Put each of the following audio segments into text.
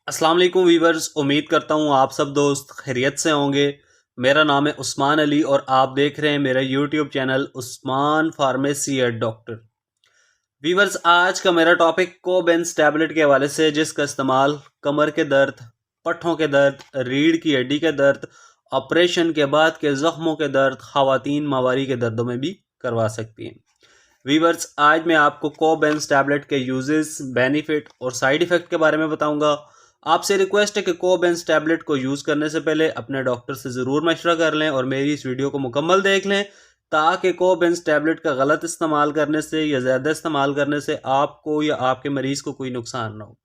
अस्सलाम वालेकुम वीवर्स, उम्मीद करता हूँ आप सब दोस्त खैरियत से होंगे। मेरा नाम है उस्मान अली और आप देख रहे हैं मेरा YouTube channel Usman pharmacy at doctor. Viewers, आज का मेरा टॉपिक कोबेंस टैबलेट के हवाले से, जिसका इस्तेमाल कमर के दर्द, पट्ठों के दर्द, रीढ़ की हड्डी के दर्द, ऑपरेशन के बाद के जख्मों के दर्द, खवातीन माहवारी के दर्दों में भी करवा सकती हैं। वीवर्स, आज मैं आपको कोबेंस टैबलेट के यूजेस, बेनिफिट और साइड इफ़ेक्ट के बारे में बताऊंगा। आपसे रिक्वेस्ट है कि कोबेंस टैबलेट को यूज़ करने से पहले अपने डॉक्टर से ज़रूर मशवरा कर लें और मेरी इस वीडियो को मुकम्मल देख लें, ताकि कोबेंस टैबलेट का गलत इस्तेमाल करने से या ज़्यादा इस्तेमाल करने से आपको या आपके मरीज़ को कोई नुकसान ना हो।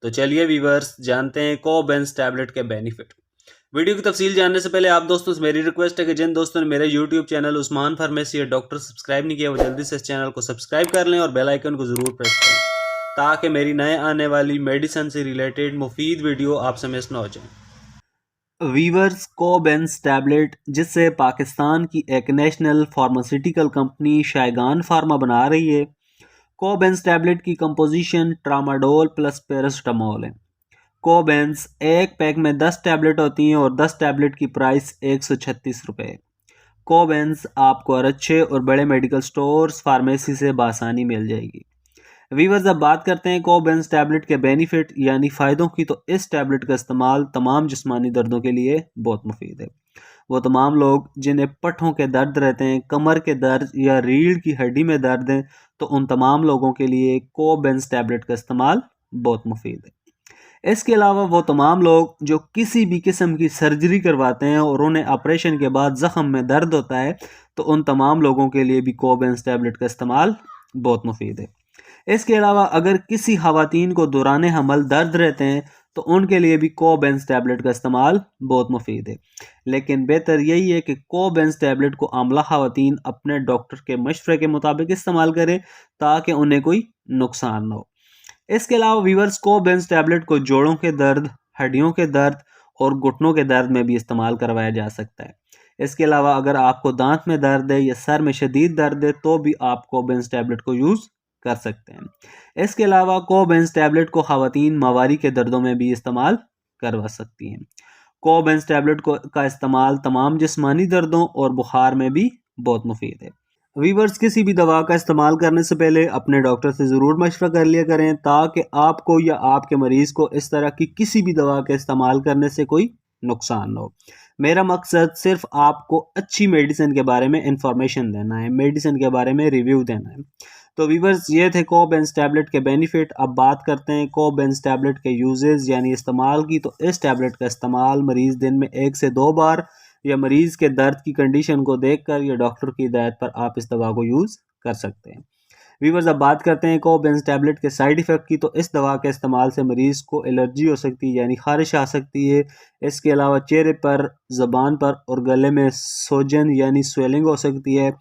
तो चलिए वीवर्स, जानते हैं कोबेंस टैबलेट के बेनिफिट। वीडियो की तफसील जानने से पहले आप दोस्तों से मेरी रिक्वेस्ट है कि जिन दोस्तों ने मेरे यूट्यूब चैनल उस्मान फार्मेसी या डॉक्टर सब्सक्राइब नहीं किया, वो जल्दी से इस चैनल को सब्सक्राइब कर लें और बेल आइकन को ज़रूर प्रेस करें, ताकि मेरी नए आने वाली मेडिसिन से रिलेटेड मुफीद वीडियो आपसे मिस ना हो जाए। वीवर्स, कोबेंस टैबलेट, जिससे पाकिस्तान की एक नेशनल फार्मास्यूटिकल कंपनी शायगान फार्मा बना रही है, कोबेंस टैबलेट की कंपोजिशन ट्रामाडोल प्लस पैरासिटामोल है। कोबेंस एक पैक में 10 टैबलेट होती हैं और 10 टैबलेट की प्राइस 136 रुपये है। कोबेंस आपको और अच्छे और बड़े मेडिकल स्टोर्स, फार्मेसी से बासानी मिल जाएगी। वीवर्स, अब बात करते हैं कोबेंस टैबलेट के बेनिफिट यानी फ़ायदों की। तो इस टैबलेट का इस्तेमाल तमाम जिस्मानी दर्दों के लिए बहुत मुफीद है। वो तमाम लोग जिन्हें पट्ठों के दर्द रहते हैं, कमर के दर्द या रीढ़ की हड्डी में दर्द है, तो उन तमाम लोगों के लिए कोबेंस टैबलेट का इस्तेमाल बहुत मुफीद है। इसके अलावा वो तमाम लोग जो किसी भी किस्म की सर्जरी करवाते हैं और उन्हें ऑपरेशन के बाद ज़ख्म में दर्द होता है, तो उन तमाम लोगों के लिए भी कोबेंस टैबलेट का इस्तेमाल बहुत मुफीद है। इसके अलावा अगर किसी खवातीन को दौरान हमल दर्द रहते हैं, तो उनके लिए भी कोबेंस टैबलेट का इस्तेमाल बहुत मुफीद है। लेकिन बेहतर यही है कि कोबेंस टैबलेट को आमला खवातीन अपने डॉक्टर के मशवरे के मुताबिक इस्तेमाल करें, ताकि उन्हें कोई नुकसान न हो। इसके अलावा वीवर्स, कोबेंस टैबलेट को जोड़ों के दर्द, हड्डियों के दर्द और घुटनों के दर्द में भी इस्तेमाल करवाया जा सकता है। इसके अलावा अगर आपको दांत में दर्द है या सर में शदीद दर्द है, तो भी आप कोबेंस टैबलेट को यूज़ कर सकते हैं। इसके अलावा कोबेंस टैबलेट को खवातीन माहवारी के दर्दों में भी इस्तेमाल करवा सकती हैं। कोबेंस टैबलेट का इस्तेमाल तमाम जिस्मानी दर्दों और बुखार में भी बहुत मुफीद है। वीवर्स, किसी भी दवा का इस्तेमाल करने से पहले अपने डॉक्टर से ज़रूर मशवरा कर लिया करें, ताकि आपको या आपके मरीज़ को इस तरह की किसी भी दवा के इस्तेमाल करने से कोई नुकसान न हो। मेरा मकसद सिर्फ आपको अच्छी मेडिसिन के बारे में इंफॉर्मेशन देना है, मेडिसिन के बारे में रिव्यू देना है। तो वीवर्स, ये थे कोबेंस टैबलेट के बेनिफिट। अब बात करते हैं कोबेंस टैबलेट के यूजेस यानी इस्तेमाल की। तो इस टैबलेट का इस्तेमाल मरीज़ दिन में 1 से 2 बार या मरीज़ के दर्द की कंडीशन को देखकर या डॉक्टर की हिदायत पर आप इस दवा को यूज़ कर सकते हैं। वीवर्स, अब बात करते हैं कोबेंस टैबलेट के साइड इफ़ेक्ट की। तो इस दवा के इस्तेमाल से मरीज़ को एलर्जी हो सकती है यानी ख़ारिश आ सकती है। इसके अलावा चेहरे पर, ज़बान पर और गले में सोजन यानी स्वेलिंग हो सकती है,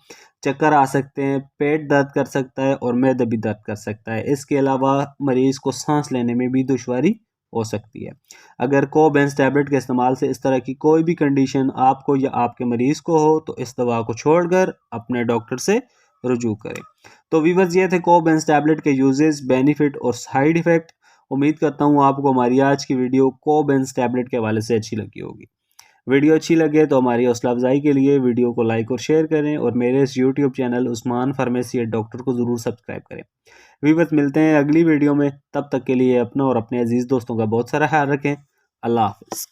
चक्कर आ सकते हैं, पेट दर्द कर सकता है और मैदा भी दर्द कर सकता है। इसके अलावा मरीज़ को सांस लेने में भी दुश्वारी हो सकती है। अगर कोबेंस टैबलेट के इस्तेमाल से इस तरह की कोई भी कंडीशन आपको या आपके मरीज़ को हो, तो इस दवा को छोड़कर अपने डॉक्टर से रुजू करें। तो वीवर्स, ये थे कोबेंस टैबलेट के यूजेस, बेनिफिट और साइड इफ़ेक्ट। उम्मीद करता हूँ आपको हमारी आज की वीडियो कोबेंस टैबलेट के हवाले से अच्छी लगी होगी। वीडियो अच्छी लगे तो हमारी हौसला अफजाई के लिए वीडियो को लाइक और शेयर करें और मेरे इस YouTube channel Usman pharmacy doctor को ज़रूर सब्सक्राइब करें। वीवर्स, मिलते हैं अगली वीडियो में। तब तक के लिए अपना और अपने अजीज़ दोस्तों का बहुत सारा ख्याल रखें। अल्लाह हाफ़िज़।